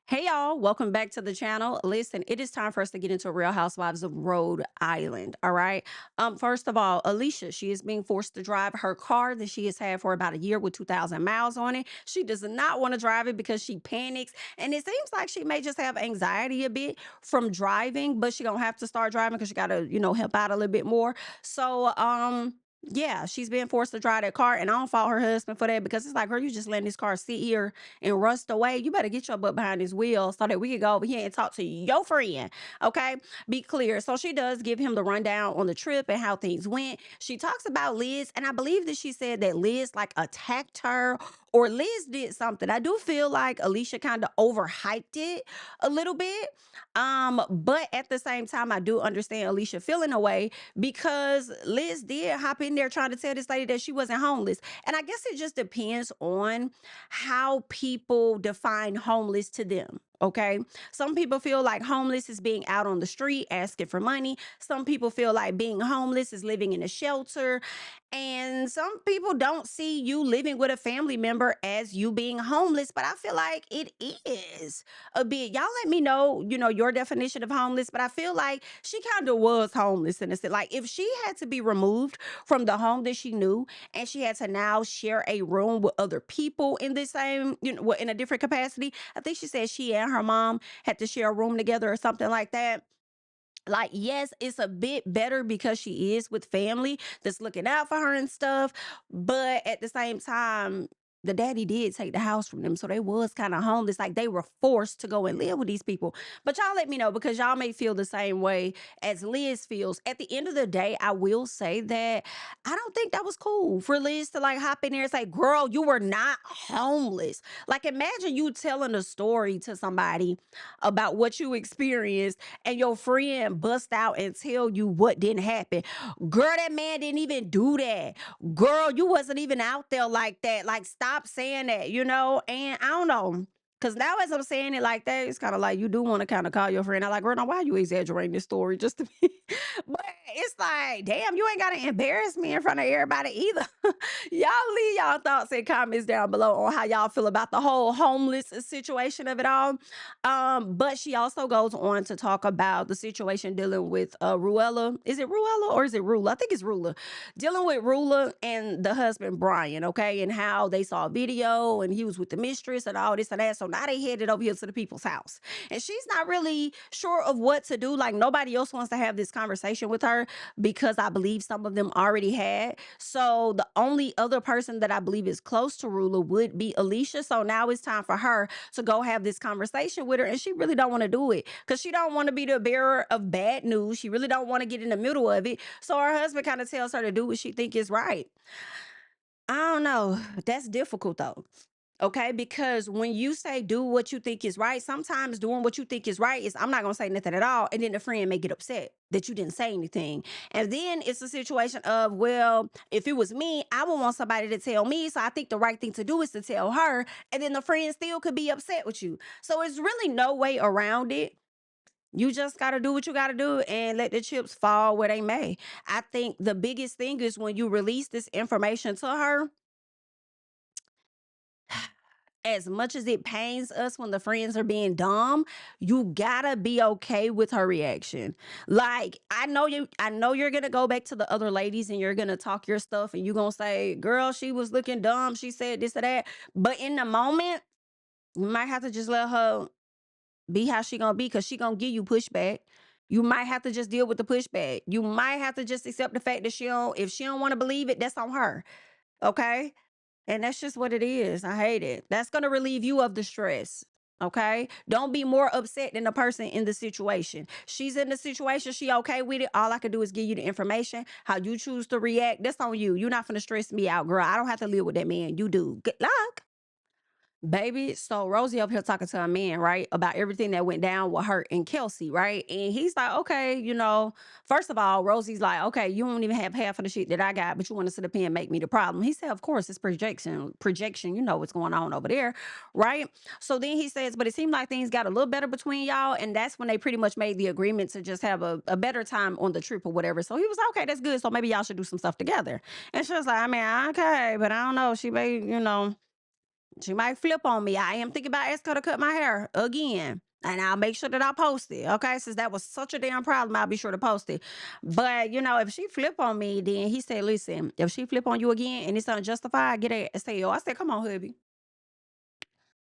Hey y'all, welcome back to the channel. Listen, it is time for us to get into Real Housewives of Rhode Island. All right. First of all, Alicia, she is being forced to drive her car that she has had for about a year with 2,000 miles on it. She does not want to drive it because she panics. And it seems like she may just have anxiety a bit from driving, but she gonna have to start driving because she gotta, help out a little bit more. So yeah, she's being forced to drive that car, and I don't fault her husband for that because it's like, girl, you just letting this car sit here and rust away. You better get your butt behind this wheel so that we can go over here and talk to your friend. Okay. Be clear. So she does give him the rundown on the trip and how things went. She talks about Liz, and I believe that she said that Liz like attacked her or Liz did something. I do feel like Alicia kind of overhyped it a little bit. But at the same time, I do understand Alicia feeling away because Liz did hop in there trying to tell this lady that she wasn't homeless. And I guess it just depends on how people define homeless to them. Okay. Some people feel like homeless is being out on the street asking for money. Some people feel like being homeless is living in a shelter. And some people don't see you living with a family member as you being homeless, but I feel like it is a bit. Y'all let me know, your definition of homeless, but I feel like she kind of was homeless in a sense. Like if she had to be removed from the home that she knew and she had to now share a room with other people in the same, well, in a different capacity. I think she said she and her mom had to share a room together or something like that. Like, yes, it's a bit better because she is with family that's looking out for her and stuff. But at the same time, the daddy did take the house from them. So they was kind of homeless. Like they were forced to go and live with these people. But y'all let me know because y'all may feel the same way as Liz feels. At the end of the day, I will say that I don't think that was cool for Liz to like hop in there and say, girl, you were not homeless. Like imagine you telling a story to somebody about what you experienced and your friend bust out and tell you what didn't happen. Girl, that man didn't even do that. Girl, you wasn't even out there like that. Like, stop saying that, And I don't know. Cause now as I'm saying it like that, it's kind of like you do want to kind of call your friend. I'm like, girl, now why are you exaggerating this story just to be? But it's like, damn, you ain't gotta embarrass me in front of everybody either. Y'all leave y'all thoughts and comments down below on how y'all feel about the whole homeless situation of it all. But she also goes on to talk about the situation dealing with Ruella. Is it Ruella or is it Rula? I think it's Rula. Dealing with Rula and the husband Brian, okay, and how they saw a video and he was with the mistress and all this and that. So now they headed over here to the people's house. And she's not really sure of what to do. Like nobody else wants to have this conversation with her because I believe some of them already had. So the only other person that I believe is close to Rula would be Alicia. So now it's time for her to go have this conversation with her, and she really don't want to do it because she don't want to be the bearer of bad news. She really don't want to get in the middle of it. So her husband kind of tells her to do what she think is right. I don't know. That's difficult though. Okay, because when you say do what you think is right, sometimes doing what you think is right is I'm not gonna say nothing at all, and then the friend may get upset that you didn't say anything. And then it's a situation of, well, if it was me, I would want somebody to tell me. So I think the right thing to do is to tell her, and then the friend still could be upset with you. So it's really no way around it. You just got to do what you got to do and let the chips fall where they may. I think the biggest thing is when you release this information to her, as much as it pains us when the friends are being dumb, you gotta be okay with her reaction. Like, I know you're gonna go back to the other ladies and you're gonna talk your stuff and you're gonna say, girl, she was looking dumb, she said this or that. But in the moment, you might have to just let her be how she gonna be because she gonna give you pushback. You might have to just deal with the pushback. You might have to just accept the fact that if she don't want to believe it, that's on her. Okay. And that's just what it is. I hate it. That's going to relieve you of the stress. Okay. Don't be more upset than the person in the situation. She's in the situation. She okay with it. All I can do is give you the information. How you choose to react. That's on you. You're not going to stress me out, girl. I don't have to live with that man. You do. Good luck. Baby, so Rosie up here talking to a man, right, about everything that went down with her and Kelsey, right? And he's like, okay, first of all, Rosie's like, okay, you don't even have half of the shit that I got, but you want to sit up here and make me the problem. He said, of course, it's projection, you know what's going on over there, right? So then he says, but it seemed like things got a little better between y'all, and that's when they pretty much made the agreement to just have a better time on the trip or whatever. So he was like, okay, that's good. So maybe y'all should do some stuff together. And she was like, I mean, okay, but I don't know. She may, She might flip on me. I am thinking about asking her to cut my hair again. And I'll make sure that I post it. Okay. Since that was such a damn problem, I'll be sure to post it. But if she flip on me, then he said, listen, if she flip on you again and it's unjustified, get a say, I said, come on, hubby.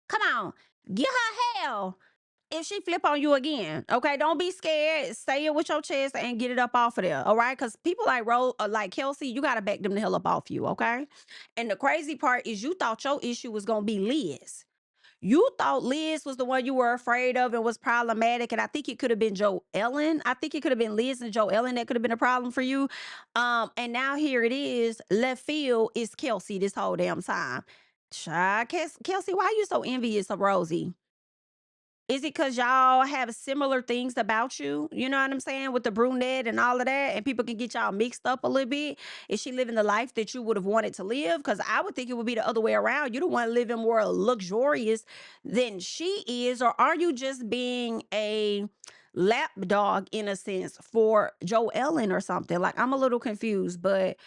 Come on. Get her hell if she flip on you again. Okay, don't be scared. Say it with your chest and get it up off of there. All right, because people like Kelsey, you gotta back them the hell up off you. Okay, and the crazy part is you thought your issue was gonna be Liz. You thought Liz was the one you were afraid of and was problematic, and I think it could have been Joelen. I think it could have been Liz and Joelen that could have been a problem for you. And now here it is. Left field is Kelsey this whole damn time. Child, Kelsey, why are you so envious of Rosie? Is it because y'all have similar things about you? You know what I'm saying? With the brunette and all of that, and people can get y'all mixed up a little bit. Is she living the life that you would have wanted to live? Because I would think it would be the other way around. You don't want to live in more luxurious than she is, or are you just being a lapdog in a sense for Joellen or something? Like I'm a little confused, but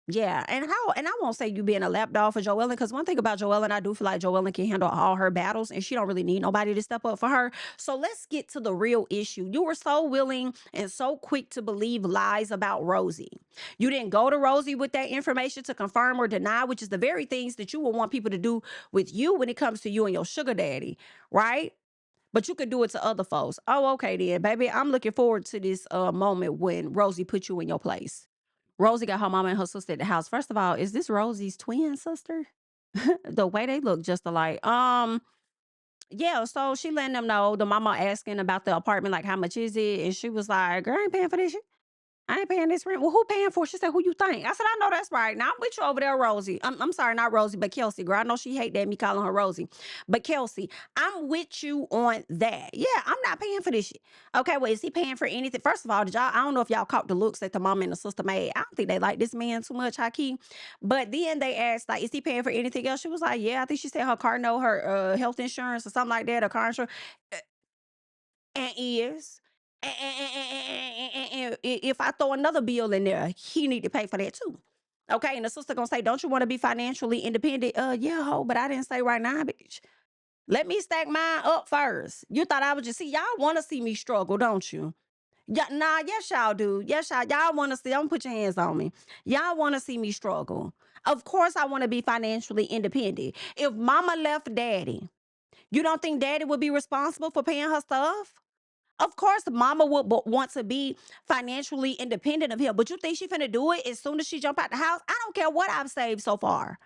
yeah, and I won't say you being a lapdog for Joellen, because one thing about Joellen, I do feel like Joellen can handle all her battles and she don't really need nobody to step up for her. So let's get to the real issue. You were so willing and so quick to believe lies about Rosie. You didn't go to Rosie with that information to confirm or deny, which is the very things that you would want people to do with you when it comes to you and your sugar daddy, right? But you could do it to other folks. Oh, okay then, baby. I'm looking forward to this moment when Rosie put you in your place. Rosie got her mama and her sister at the house. First of all, is this Rosie's twin sister? The way they look just alike. Yeah, so she letting them know. The mama asking about the apartment, like how much is it? And she was like, girl, I ain't paying for this shit. I ain't paying this rent. Well, who paying for it? She said, who you think? I said, I know that's right. Now I'm with you over there, Rosie. I'm sorry, not Rosie, but Kelsey, girl. I know she hate that me calling her Rosie. But Kelsey, I'm with you on that. Yeah, I'm not paying for this shit. Okay, well, is he paying for anything? First of all, I don't know if y'all caught the looks that the mom and the sister made. I don't think they like this man too much, high key. But then they asked, like, is he paying for anything else? She was like, yeah, I think she said her car note, her health insurance or something like that, or car insurance. And is. And if I throw another bill in there, he need to pay for that too. Okay, and the sister gonna say, "Don't you want to be financially independent?" Yeah, ho, but I didn't say right now, bitch. Let me stack mine up first. You thought I would just see y'all want to see me struggle, don't you? Yeah, nah, yes y'all do. Yes y'all want to see. Don't put your hands on me. Y'all want to see me struggle. Of course, I want to be financially independent. If Mama left Daddy, you don't think Daddy would be responsible for paying her stuff? Of course, mama would want to be financially independent of him, but you think she finna do it as soon as she jump out the house? I don't care what I've saved so far,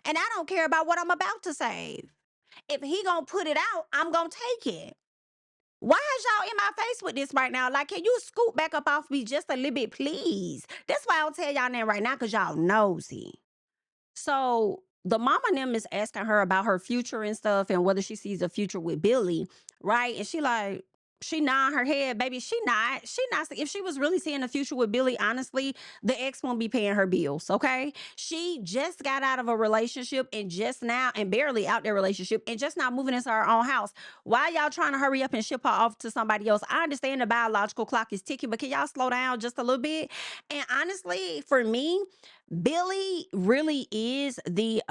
and I don't care about what I'm about to save. If he gonna put it out, I'm gonna take it. Why is y'all in my face with this right now? Like, can you scoot back up off me just a little bit, please? That's why I'll tell y'all that right now, cause y'all nosy. So the mama and them is asking her about her future and stuff and whether she sees a future with Billy, right? And she like, she nodding her head, baby. She not. She not. If she was really seeing a future with Billy, honestly, the ex won't be paying her bills. Okay. She just got out of a relationship and just now, and barely out their relationship, and just now moving into her own house. Why y'all trying to hurry up and ship her off to somebody else? I understand the biological clock is ticking, but can y'all slow down just a little bit? And honestly, for me, Billy really is the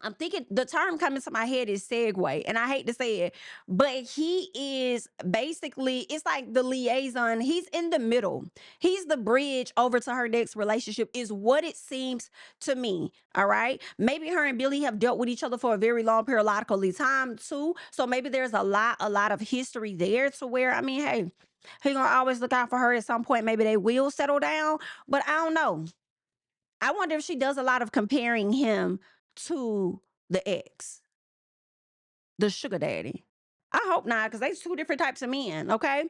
I'm thinking the term coming to my head is segue, and I hate to say it, but he is basically, it's like the liaison. He's in the middle. He's the bridge over to her next relationship, is what it seems to me. All right. Maybe her and Billy have dealt with each other for a very long periodically time too. So maybe there's a lot of history there to where, I mean, hey, he gonna always look out for her at some point. Maybe they will settle down, but I don't know. I wonder if she does a lot of comparing him to the ex, the sugar daddy. I hope not, because they two different types of men, okay?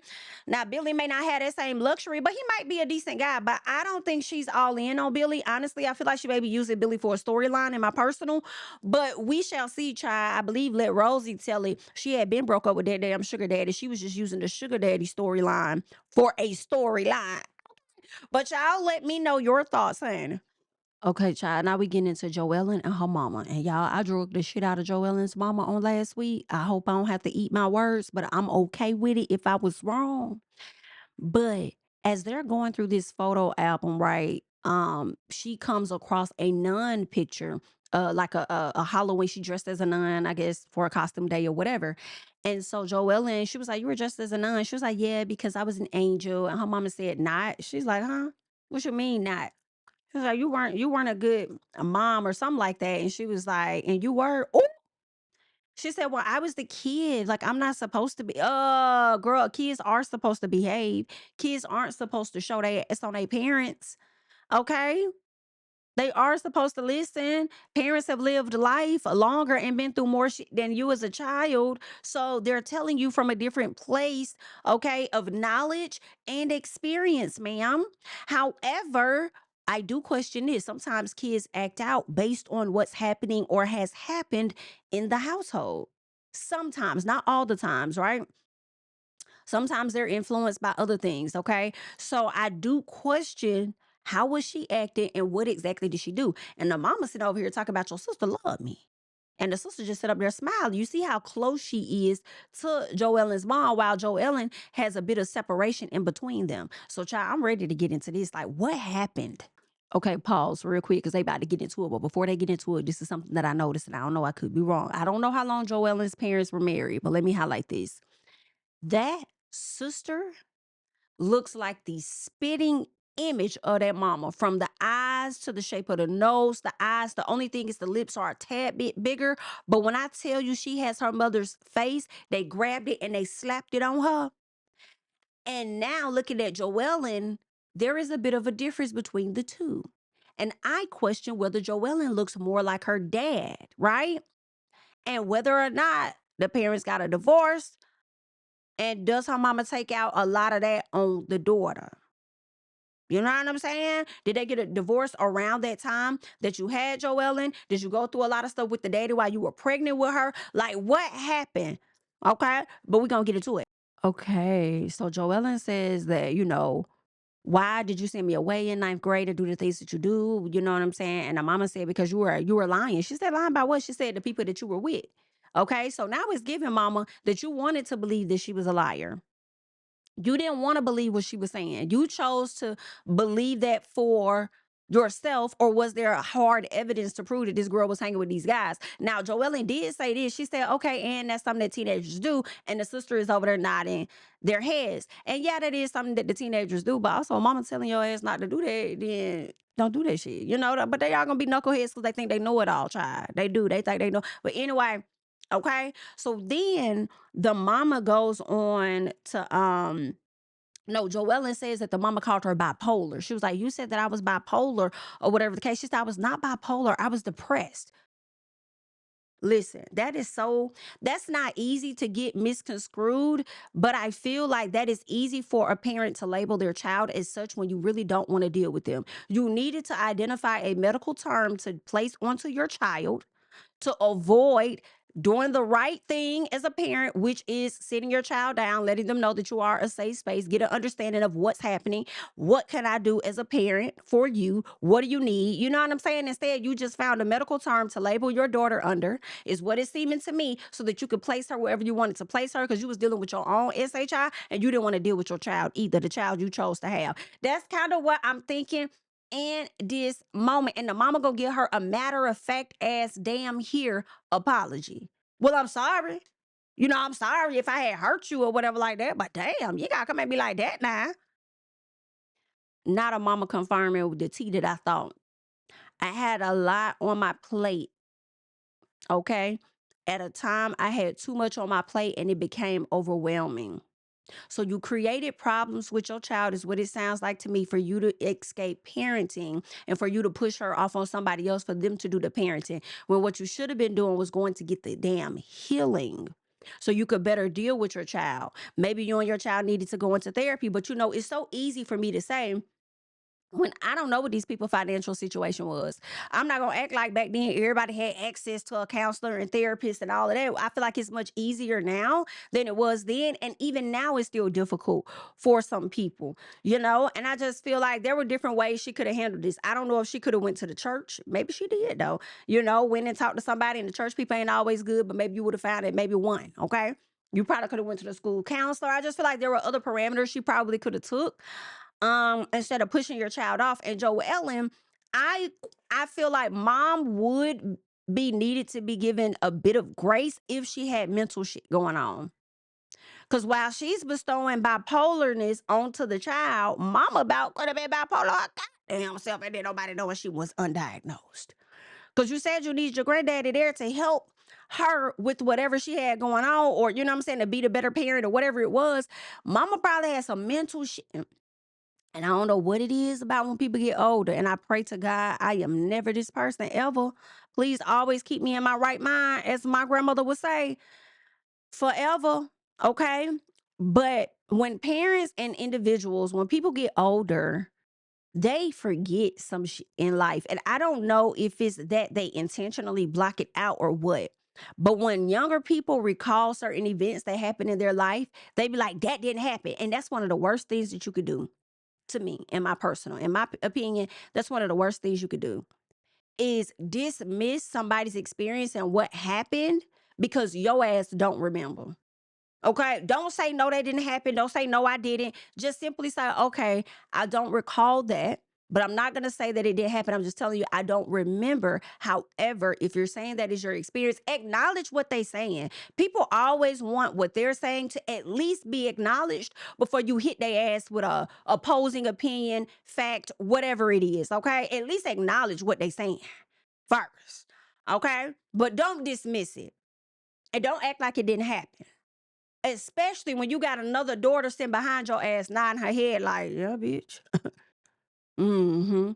Now, Billy may not have that same luxury, but he might be a decent guy. But I don't think she's all in on Billy. Honestly, I feel like she may be using Billy for a storyline in my personal. But we shall see, child. I believe let Rosie tell it. She had been broke up with that damn sugar daddy. She was just using the sugar daddy storyline for a storyline. But y'all let me know your thoughts, honey. Okay, child. Now we getting into Joellen and her mama. And y'all, I drug the shit out of Joellen's mama on last week. I hope I don't have to eat my words, but I'm okay with it if I was wrong. But as they're going through this photo album, right? She comes across a nun picture like a Halloween. She dressed as a nun, I guess, for a costume day or whatever. And so Joellen, she was like, "You were dressed as a nun." She was like, "Yeah, because I was an angel." And her mama said, "Not." She's like, "Huh? What you mean not?" She was like, "You weren't a good mom or something like that." And she was like, "And you were." Ooh. She said, "Well, I was the kid. Like, I'm not supposed to be." Girl, kids are supposed to behave. Kids aren't supposed to show their ass on their parents. Okay? They are supposed to listen. Parents have lived life longer and been through more shit than you as a child. So they're telling you from a different place, okay, of knowledge and experience, ma'am. However, I do question this. Sometimes kids act out based on what's happening or has happened in the household. Sometimes, not all the times, right? Sometimes they're influenced by other things, okay? So I do question, how was she acting and what exactly did she do? And the mama sitting over here talking about your sister love me. And the sister just sit up there smiling. You see how close she is to Joellen's mom, while Joellen has a bit of separation in between them. So, child, I'm ready to get into this. Like, what happened? Okay, pause real quick because they about to get into it. But before they get into it, this is something that I noticed, and I don't know, I could be wrong. I don't know how long Joellen's parents were married, but let me highlight this. That sister looks like the spitting image of that mama, from the eyes to the shape of the nose, the eyes. The only thing is the lips are a tad bit bigger. But when I tell you she has her mother's face, they grabbed it and they slapped it on her. And now looking at Joellen, there is a bit of a difference between the two. And I question whether Joellen looks more like her dad, right? And whether or not the parents got a divorce. And does her mama take out a lot of that on the daughter? You know what I'm saying? Did they get a divorce around that time that you had Joellen? Did you go through a lot of stuff with the daddy while you were pregnant with her? Like, what happened? Okay, but we're gonna get into it. Okay, so Joellen says that, why did you send me away in ninth grade to do the things that you do? You know what I'm saying? And the mama said, because you were lying. She said, lying about what? She said, the people that you were with. Okay, so now it's giving mama that you wanted to believe that she was a liar. You didn't want to believe what she was saying. You chose to believe that for yourself, or was there a hard evidence to prove that this girl was hanging with these guys? Now, Joellen did say this. She said, okay, and that's something that teenagers do. And the sister is over there nodding their heads. And yeah, that is something that the teenagers do. But also, mama telling your ass not to do that, then don't do that shit. But they are going to be knuckleheads because they think they know it all, child. They do. They think they know. But anyway, okay. So then the mama goes on to no, Joellen says that the mama called her bipolar. She was like, "You said that I was bipolar or whatever the case." She said, "I was not bipolar. I was depressed." Listen, that's not easy to get misconstrued, but I feel like that is easy for a parent to label their child as such when you really don't want to deal with them. You needed to identify a medical term to place onto your child to avoid doing the right thing as a parent, which is sitting your child down, letting them know that you are a safe space, get an understanding of what's happening. What can I do as a parent for you? What do you need? You know what I'm saying? Instead, you just found a medical term to label your daughter under, is what it's seeming to me, so that you could place her wherever you wanted to place her, because you was dealing with your own SHI and you didn't want to deal with your child either, the child you chose to have. That's kind of what I'm thinking in this moment. And the mama gonna give her a matter of fact ass damn here apology. Well, I'm sorry. I'm sorry if I had hurt you or whatever like that, but damn, you gotta come at me like that now. Not a mama confirming with the tea that I thought. I had a lot on my plate, okay? At a time, I had too much on my plate and it became overwhelming. So you created problems with your child, is what it sounds like to me, for you to escape parenting and for you to push her off on somebody else for them to do the parenting. When what you should have been doing was going to get the damn healing so you could better deal with your child. Maybe you and your child needed to go into therapy, but it's so easy for me to say when I don't know what these people's financial situation was. I'm not gonna act like back then everybody had access to a counselor and therapist and all of that. I feel like it's much easier now than it was then. And even now it's still difficult for some people. And I just feel like there were different ways she could have handled this. I don't know if she could have went to the church. Maybe she did though. Went and talked to somebody, and the church people ain't always good, but maybe you would have found it maybe one, okay? You probably could have went to the school counselor. I just feel like there were other parameters she probably could have took instead of pushing your child off. And Joellen, I I feel like mom would be needed to be given a bit of grace if she had mental shit going on. Because while she's bestowing bipolarness onto the child, mama about could have been bipolar her goddamn self and then nobody knowing she was undiagnosed. Because you said you need your granddaddy there to help her with whatever she had going on, or you know what I'm saying, to be the better parent or whatever it was. Mama probably had some mental shit. And I don't know what it is about when people get older. And I pray to God, I am never this person ever. Please always keep me in my right mind, as my grandmother would say, forever. Okay. But when parents and individuals, when people get older, they forget some shit in life. And I don't know if it's that they intentionally block it out or what. But when younger people recall certain events that happened in their life, they be like, that didn't happen. And that's one of the worst things that you could do, to me, in my opinion. That's one of the worst things you could do, is dismiss somebody's experience and what happened because your ass don't remember. Okay, don't say no, that didn't happen. Don't say no, I didn't. Just simply say, okay, I don't recall that, but I'm not gonna say that it did happen. I'm just telling you, I don't remember. However, if you're saying that is your experience, acknowledge what they're saying. People always want what they're saying to at least be acknowledged before you hit their ass with a opposing opinion, fact, whatever it is. Okay, at least acknowledge what they're saying first. Okay, but don't dismiss it and don't act like it didn't happen. Especially when you got another daughter sitting behind your ass nodding her head like, yeah, bitch. Mm-hmm.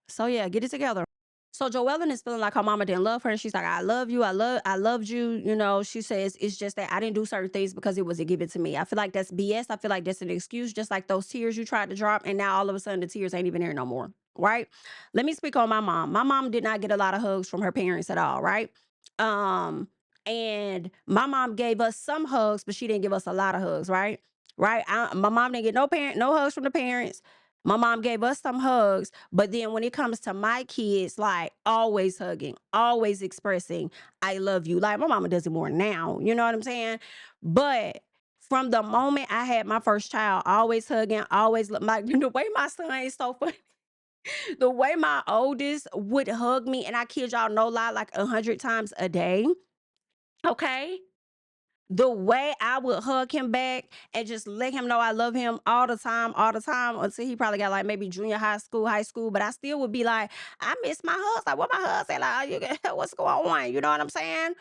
So yeah, get it together. So Joellen is feeling like her mama didn't love her, and she's like, "I love you, I loved you." You know, she says it's just that I didn't do certain things because it wasn't given to me. I feel like that's BS. I feel like that's an excuse, just like those tears you tried to drop, and now all of a sudden the tears ain't even there no more. Right? Let me speak on my mom. My mom did not get a lot of hugs from her parents at all. Right? Um, and my mom gave us some hugs, but she didn't give us a lot of hugs. Right? Right? My mom didn't get no hugs from the parents. My mom gave us some hugs, but then when it comes to my kids, like always hugging, always expressing, I love you. Like my mama does it more now. You know what I'm saying? But from the moment I had my first child, always hugging, always look like the way my son is so funny. The way my oldest would hug me, and I kid y'all no lie, like 100 times a day. Okay. The way I would hug him back and just let him know I love him all the time, until he probably got like maybe junior high school, high school. But I still would be like, I miss my hugs. Like, what my hugs say? Like, what's going on? You know what I'm saying?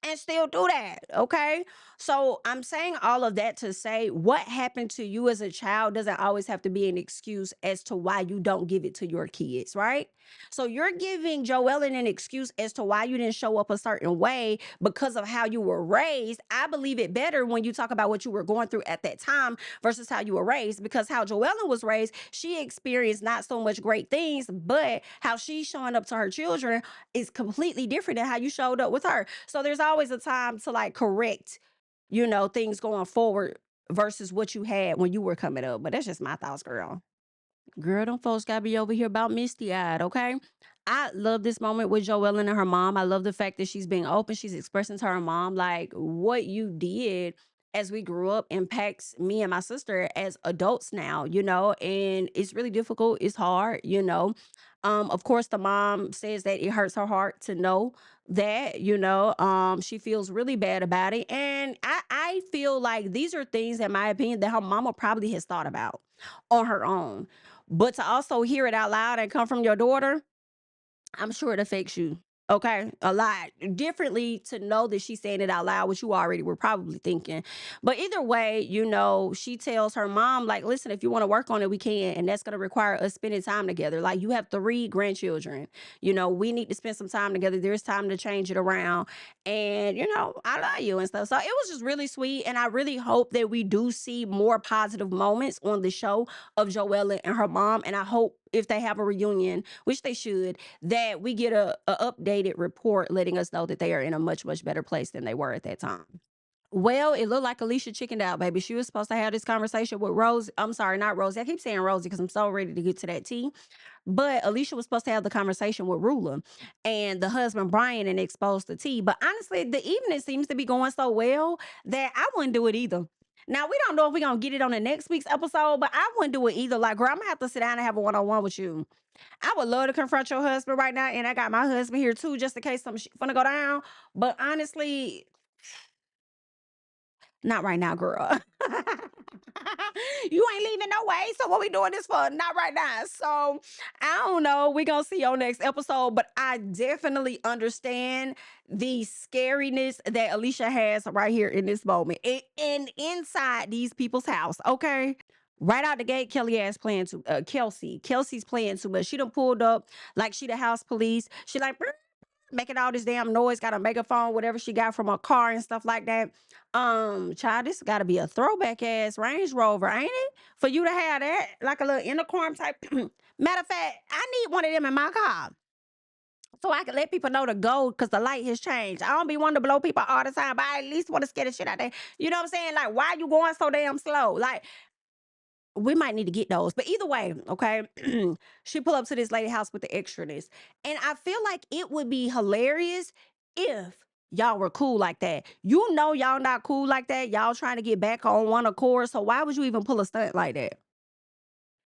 And still do that. Okay. So I'm saying all of that to say what happened to you as a child doesn't always have to be an excuse as to why you don't give it to your kids, right? So you're giving Joellen an excuse as to why you didn't show up a certain way because of how you were raised. I believe it better when you talk about what you were going through at that time versus how you were raised, because how Joellen was raised, she experienced not so much great things, but how she's showing up to her children is completely different than how you showed up with her. So there's always a time to like correct, things going forward versus what you had when you were coming up. But that's just my thoughts, girl. Girl, them folks gotta be over here about misty eyed, okay? I love this moment with Joellen and her mom. I love the fact that she's being open. She's expressing to her mom, like, what you did as we grew up impacts me and my sister as adults now, and it's really difficult. It's hard. Of course, the mom says that it hurts her heart to know that, she feels really bad about it. And I feel like these are things, in my opinion, that her mama probably has thought about on her own. But to also hear it out loud and come from your daughter, I'm sure it affects you. Okay, a lot differently to know that she's saying it out loud, which you already were probably thinking. But either way, she tells her mom, like, listen, if you want to work on it, we can. And that's going to require us spending time together. Like, you have 3 grandchildren. We need to spend some time together. There's time to change it around. And, I love you and stuff. So it was just really sweet. And I really hope that we do see more positive moments on the show of Joella and her mom. And I hope if they have a reunion, which they should, that we get a updated report letting us know that they are in a much, much better place than they were at that time. Well, it looked like Alicia chickened out, baby. She was supposed to have this conversation with Rose. I'm sorry, not Rosie. I keep saying Rosie because I'm so ready to get to that tea. But Alicia was supposed to have the conversation with Rulla and the husband Brian and expose the tea. But honestly, the evening seems to be going so well that I wouldn't do it either. Now we don't know if we're gonna get it on the next week's episode, but I wouldn't do it either. Like, girl, I'm gonna have to sit down and have a one-on-one with you. I would love to confront your husband right now, and I got my husband here too, just in case some shit finna go down. But honestly, not right now, girl. You ain't leaving no way. So what we doing this for? Not right now. So I don't know. We gonna see on next episode, but I definitely understand the scariness that Alicia has right here in this moment. And inside these people's house, okay? Right out the gate, Kelsey's playing too much. She done pulled up like she the house police. She like making all this damn noise, got a megaphone, whatever she got from her car and stuff like that. Child, this got to be a throwback ass Range Rover, ain't it? For you to have that, like a little intercom type. Matter of fact, I need one of them in my car so I can let people know to go because the light has changed. I don't be wanting to blow people all the time, but I at least want to scare the shit out there. You know what I'm saying? Like, why you going so damn slow? Like, we might need to get those. But either way, okay, she pull up to this lady house with the extraness. And I feel like it would be hilarious if y'all were cool like that. You know y'all not cool like that. Y'all trying to get back on one accord. So why would you even pull a stunt like that?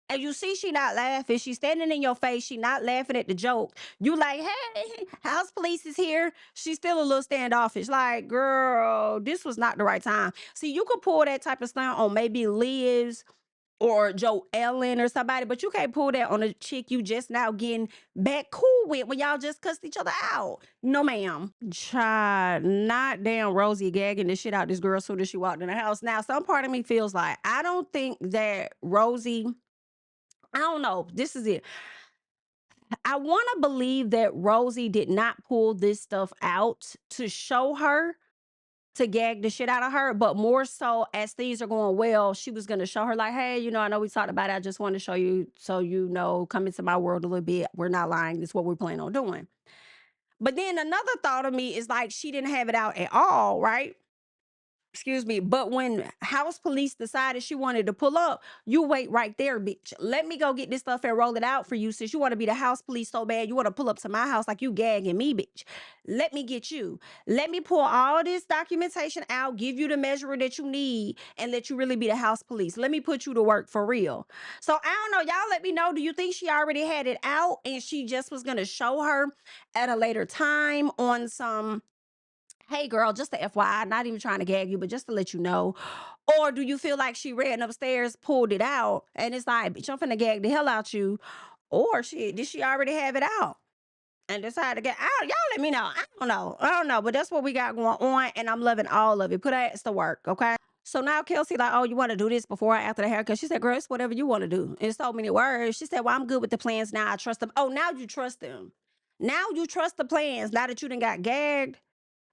And you see she not laughing. She's standing in your face. She not laughing at the joke. You like, hey, house police is here. She's still a little standoffish. Like, girl, this was not the right time. See, you could pull that type of stunt on maybe Liz or Joelen or somebody, but you can't pull that on a chick you just now getting back cool with when y'all just cussed each other out. No, ma'am. Child, not damn Rosie gagging the shit out this girl as soon as she walked in the house. Now, some part of me feels like I don't think that Rosie, I don't know. This is it. I want to believe that Rosie did not pull this stuff out to show her to gag the shit out of her, but more so as things are going well, she was gonna show her like, hey, I know we talked about it. I just want to show you so come into my world a little bit. We're not lying. This is what we're planning on doing. But then another thought of me is like she didn't have it out at all, right? Excuse me. But when house police decided she wanted to pull up, you wait right there, bitch. Let me go get this stuff and roll it out for you. Since you want to be the house police so bad, you want to pull up to my house like you gagging me, bitch. Let me get you. Let me pull all this documentation out, give you the measure that you need, and let you really be the house police. Let me put you to work for real. So I don't know. Y'all let me know. Do you think she already had it out and she just was going to show her at a later time on some, hey girl, just a FYI, not even trying to gag you, but just to let you know? Or do you feel like she ran upstairs, pulled it out, and it's like, bitch, I'm finna gag the hell out you? Or did she already have it out and decided to get out? Y'all let me know. I don't know. I don't know. But that's what we got going on, and I'm loving all of it. Put ass to work, okay? So now Kelsey like, oh, you want to do this before or after the haircut? She said, girl, it's whatever you want to do. In so many words. She said, well, I'm good with the plans now. I trust them. Oh, now you trust them. Now you trust the plans. Now that you done got gagged.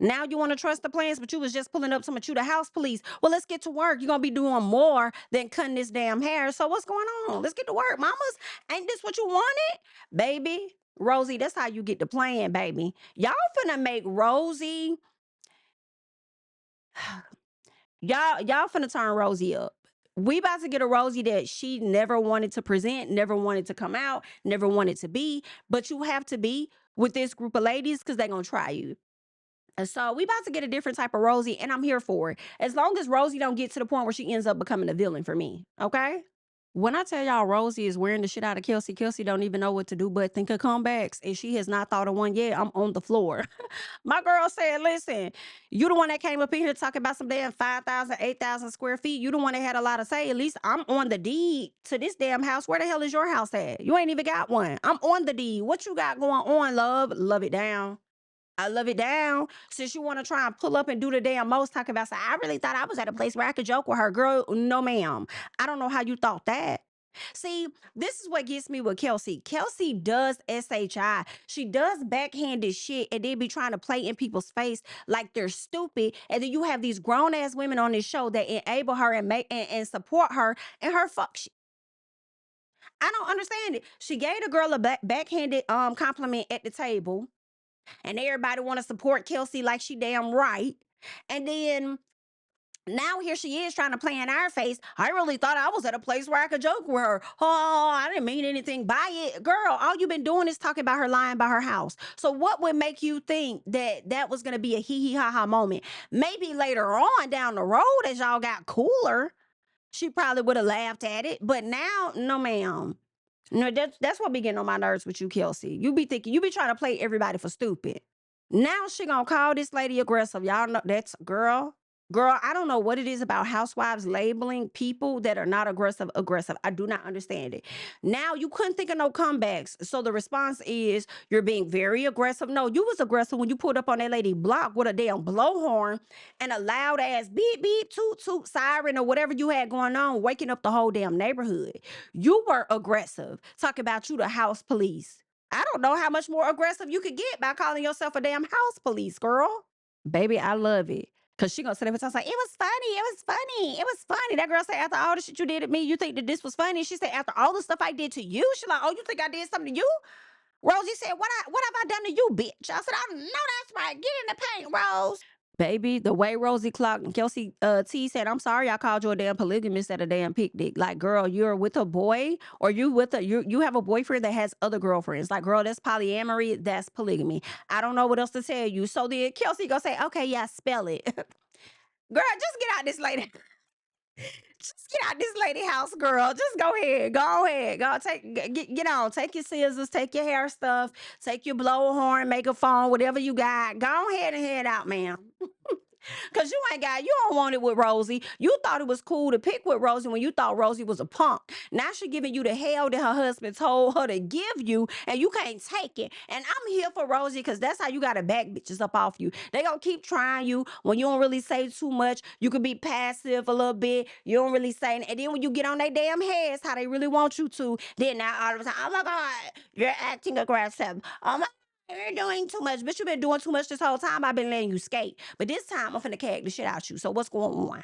Now you want to trust the plans, but you was just pulling up to you the house police. Well, let's get to work. You're going to be doing more than cutting this damn hair. So what's going on? Let's get to work. Mamas, ain't this what you wanted? Baby, Rosie, that's how you get the plan, baby. Y'all finna make Rosie, y'all finna turn Rosie up. We about to get a Rosie that she never wanted to present, never wanted to come out, never wanted to be, but you have to be with this group of ladies because they're going to try you. And so we about to get a different type of Rosie, and I'm here for it. As long as Rosie don't get to the point where she ends up becoming a villain for me, okay? When I tell y'all Rosie is wearing the shit out of Kelsey, Kelsey don't even know what to do but think of comebacks, and she has not thought of one yet. I'm on the floor. My girl said, listen, you the one that came up in here talking about some damn 5,000, 8,000 square feet. You the one that had a lot to say. At least I'm on the deed to this damn house. Where the hell is your house at? You ain't even got one. I'm on the deed. What you got going on, love? Love it down. I love it down. Since you want to try and pull up and do the damn most talking about, so I really thought I was at a place where I could joke with her. Girl, no, ma'am. I don't know how you thought that. See, this is what gets me with Kelsey. Kelsey does SHI. She does backhanded shit and then be trying to play in people's face like they're stupid. And then you have these grown ass women on this show that enable her and make and support her and her fuck shit. I don't understand it. She gave the girl a backhanded compliment at the table, and everybody want to support Kelsey like she damn right. And then Now here she is trying to play in our face. I really thought I was at a place where I could joke with her. Oh, I didn't mean anything by it. Girl, all you've been doing is talking about her lying by her house. So what would make you think that that was going to be a hee hee ha ha moment? Maybe later on down the road as y'all got cooler, she probably would have laughed at it. But now, no ma'am. No, that's what be getting on my nerves with you, Kelsey. You be thinking, you be trying to play everybody for stupid. Now she gonna call this lady aggressive. Y'all know that's girl. Girl, I don't know what it is about housewives labeling people that are not aggressive. I do not understand it. Now you couldn't think of no comebacks. So the response is you're being very aggressive. No, you was aggressive when you pulled up on that lady block with a damn blowhorn and a loud ass beep beep toot toot siren or whatever you had going on, waking up the whole damn neighborhood. You were aggressive. Talk about you the house police. I don't know how much more aggressive you could get by calling yourself a damn house police, girl. Baby, I love it. Cause she gonna sit up and talk like, it was funny, it was funny, it was funny. That girl said, after all the shit you did to me, you think that this was funny? She said, after all the stuff I did to you, she like, oh, you think I did something to you? Rosie said, what have I done to you, bitch? I said, I know that's right. Get in the paint, Rose. Baby, the way Rosie Clock and Kelsey T said, I'm sorry I called you a damn polygamist at a damn picnic. Like, girl, you're with a boy or you have a boyfriend that has other girlfriends. Like, girl, that's polyamory, that's polygamy. I don't know what else to tell you. So then Kelsey gonna say, okay, yeah, spell it. Girl, just get out this lady. Just get out this lady house, girl. Just go ahead. Go ahead. Go get on. Take your scissors, take your hair stuff, take your blowhorn, make a phone, whatever you got. Go ahead and head out, ma'am. Cause you don't want it with Rosie. You thought it was cool to pick with Rosie when you thought Rosie was a punk. Now she giving you the hell that her husband told her to give you, and you can't take it. And I'm here for Rosie because that's how you gotta back bitches up off you. They gonna keep trying you when you don't really say too much. You can be passive a little bit. You don't really say, and then when you get on their damn heads, how they really want you to, then now all of a sudden, oh my God, you're acting aggressive. Oh my, you're doing too much. Bitch, you been doing too much this whole time. I've been letting you skate. But this time, I'm finna cag the shit out you. So what's going on?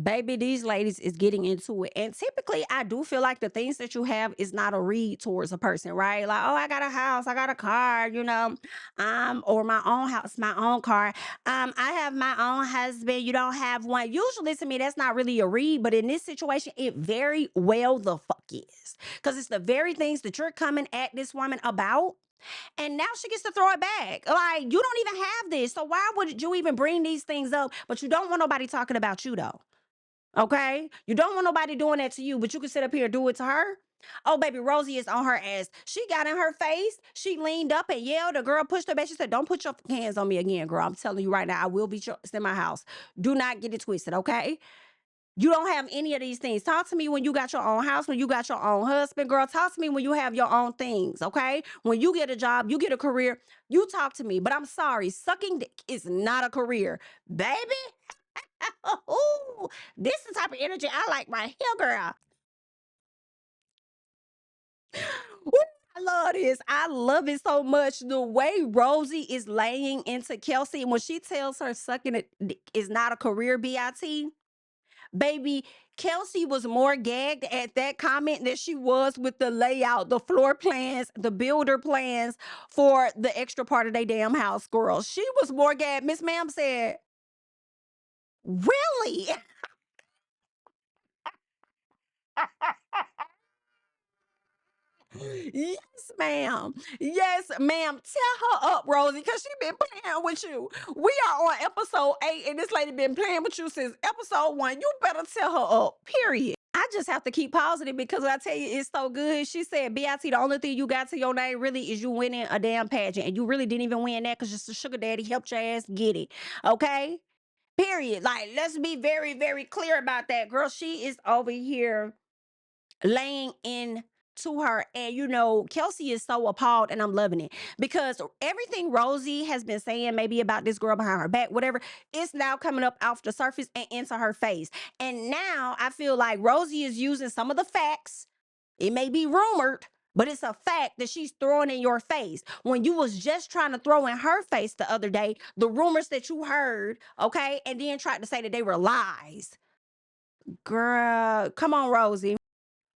Baby, these ladies is getting into it. And typically, I do feel like the things that you have is not a read towards a person, right? Like, oh, I got a house, I got a car, or my own house, my own car. I have my own husband. You don't have one. Usually, to me, that's not really a read. But in this situation, it very well the fuck is. Because it's the very things that you're coming at this woman about. And now she gets to throw it back. Like, you don't even have this. So why would you even bring these things up? But you don't want nobody talking about you, though. Okay? You don't want nobody doing that to you, but you can sit up here and do it to her. Oh, baby, Rosie is on her ass. She got in her face. She leaned up and yelled. The girl pushed her back. She said, don't put your hands on me again, girl. I'm telling you right now, I will be in my house. Do not get it twisted, okay? You don't have any of these things. Talk to me when you got your own house, when you got your own husband, girl. Talk to me when you have your own things, okay? When you get a job, you get a career, you talk to me. But I'm sorry, sucking dick is not a career. Baby, ooh, this is the type of energy I like right here, girl. Ooh, I love this. I love it so much. The way Rosie is laying into Kelsey, when she tells her sucking it is not a career, BIT. Baby, Kelsey was more gagged at that comment than she was with the layout, the floor plans, the builder plans for the extra part of their damn house, girl. She was more gagged. Miss Ma'am said, really? Yes, ma'am. Yes, ma'am. Tell her up, Rosie, because she been playing with you. We are on episode 8, and this lady been playing with you since episode 1. You better tell her up, period. I just have to keep pausing it because I tell you, it's so good. She said, BIT, the only thing you got to your name really is you winning a damn pageant. And you really didn't even win that because just the sugar daddy helped your ass get it. Okay? Period. Like, let's be very, very clear about that. Girl, she is over here laying in to her, and Kelsey is so appalled, and I'm loving it because everything Rosie has been saying maybe about this girl behind her back, whatever, it's now coming up off the surface and into her face. And now I feel like Rosie is using some of the facts. It may be rumored, but it's a fact that she's throwing in your face when you was just trying to throw in her face the other day the rumors that you heard, okay, and then tried to say that they were lies. Girl, come on, Rosie.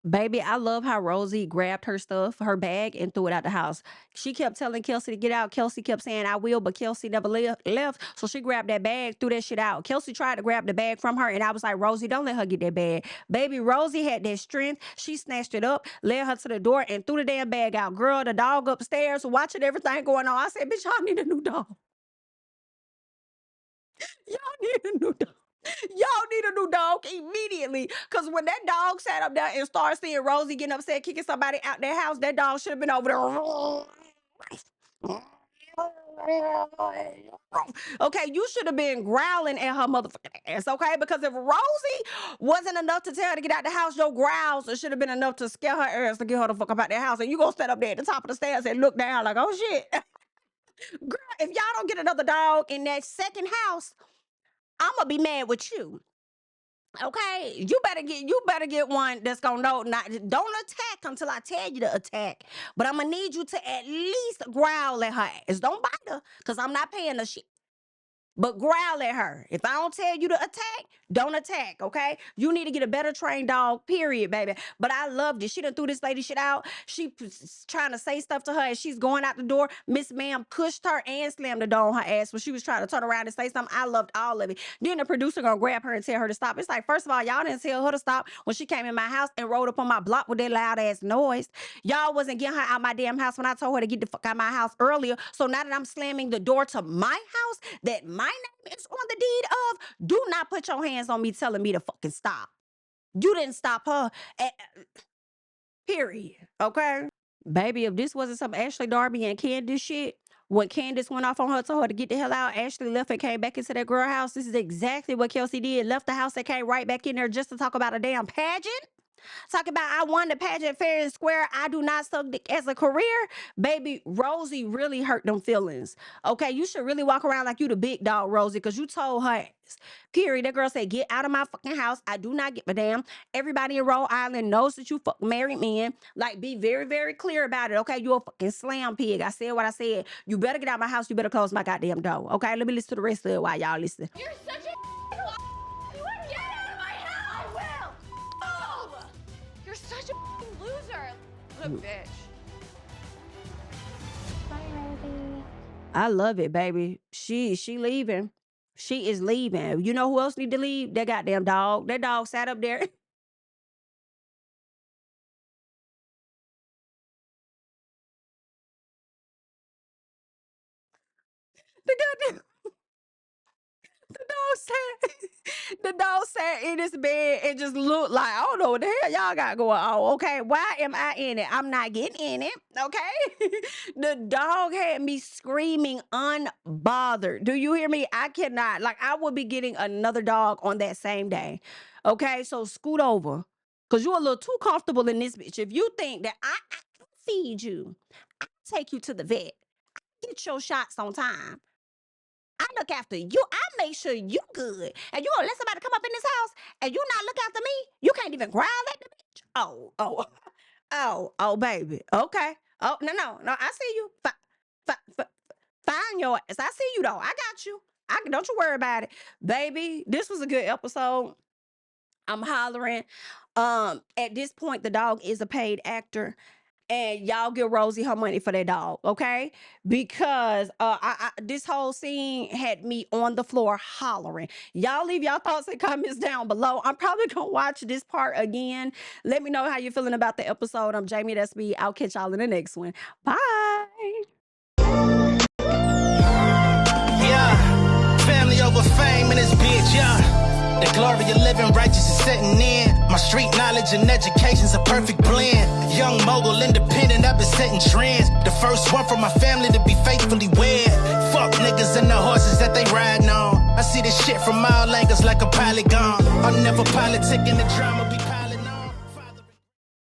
Baby, I love how Rosie grabbed her stuff, her bag, and threw it out the house. She kept telling Kelsey to get out. Kelsey kept saying, I will, but Kelsey never left. So she grabbed that bag, threw that shit out. Kelsey tried to grab the bag from her, and I was like, Rosie, don't let her get that bag. Baby, Rosie had that strength. She snatched it up, led her to the door, and threw the damn bag out. Girl, the dog upstairs watching everything going on. I said, bitch, y'all need a new dog. Y'all need a new dog. Y'all need a new dog immediately. Because when that dog sat up there and started seeing Rosie getting upset, kicking somebody out their house, that dog should have been over there. Okay, you should have been growling at her motherfucking ass, okay? Because if Rosie wasn't enough to tell her to get out the house, your growls should have been enough to scare her ass to get her the fuck up out their house. And you gonna stand up there at the top of the stairs and look down like, oh shit. Girl, if y'all don't get another dog in that second house, I'm gonna be mad with you. Okay, you better get one that's gonna know not don't attack until I tell you to attack. But I'm gonna need you to at least growl at her ass. Don't bite her, cause I'm not paying the shit. But growl at her. If I don't tell you to attack, don't attack, okay? You need to get a better trained dog, period, baby. But I loved it. She done threw this lady shit out. She trying to say stuff to her as she's going out the door. Miss Ma'am pushed her and slammed the door on her ass when she was trying to turn around and say something. I loved all of it. Then the producer gonna grab her and tell her to stop. It's like, first of all, y'all didn't tell her to stop when she came in my house and rolled up on my block with that loud ass noise. Y'all wasn't getting her out my damn house when I told her to get the fuck out of my house earlier. So now that I'm slamming the door to my house, that my name is on the deed of, do not put your hands on me telling me to fucking stop. You didn't stop her. Period. Okay? Baby, if this wasn't some Ashley Darby and Candace shit, when Candace went off on her, told her to get the hell out, Ashley left and came back into that girl house. This is exactly what Kelsey did. Left the house and came right back in there just to talk about a damn pageant. Talking about I won the pageant fair and square. I do not suck dick as a career. Baby, Rosie really hurt them feelings. Okay, you should really walk around like you the big dog, Rosie, because you told her ass. Period. That girl said, get out of my fucking house. I do not give a damn. Everybody in Rhode Island knows that you fuck married men. Like, be very, very clear about it. Okay, you a fucking slam pig. I said what I said. You better get out of my house. You better close my goddamn door. Okay, let me listen to the rest of it while y'all listen. You're such a get out of my house! I will! Oh! You're such a loser! What a bitch. Bye, Rosie. I love it, baby. She leaving. She is leaving. You know who else need to leave? That goddamn dog. That dog sat up there. The goddamn the dog sat in his bed and just looked like, I don't know what the hell y'all got going on. Okay, why am I in it? I'm not getting in it. Okay. The dog had me screaming unbothered. Do you hear me? I cannot. Like, I would be getting another dog on that same day. Okay, so scoot over. Cause you're a little too comfortable in this bitch. If you think that I can feed you, I take you to the vet, get your shots on time. I look after you. I make sure you good. And you gonna let somebody come up in this house and you not look after me? You can't even growl at the bitch. Oh, baby. Okay. Oh, no. I see you. Find your ass. I see you though. I got you. Don't you worry about it, baby. This was a good episode. I'm hollering. At this point, the dog is a paid actor. And y'all give Rosie her money for that dog, okay? Because this whole scene had me on the floor hollering. Y'all leave y'all thoughts and comments down below. I'm probably gonna watch this part again. Let me know how you're feeling about the episode. I'm JamiThatsMe. I'll catch y'all in the next one. Bye. Yeah, family over fame in this bitch, yeah. The glory of living righteous is setting in. My street knowledge and education's a perfect blend. Young mogul, independent, I've been setting trends. The first one from my family to be faithfully wed. Fuck niggas and the horses that they riding on. I see this shit from all angles like a polygon. I'm never politicking the drama.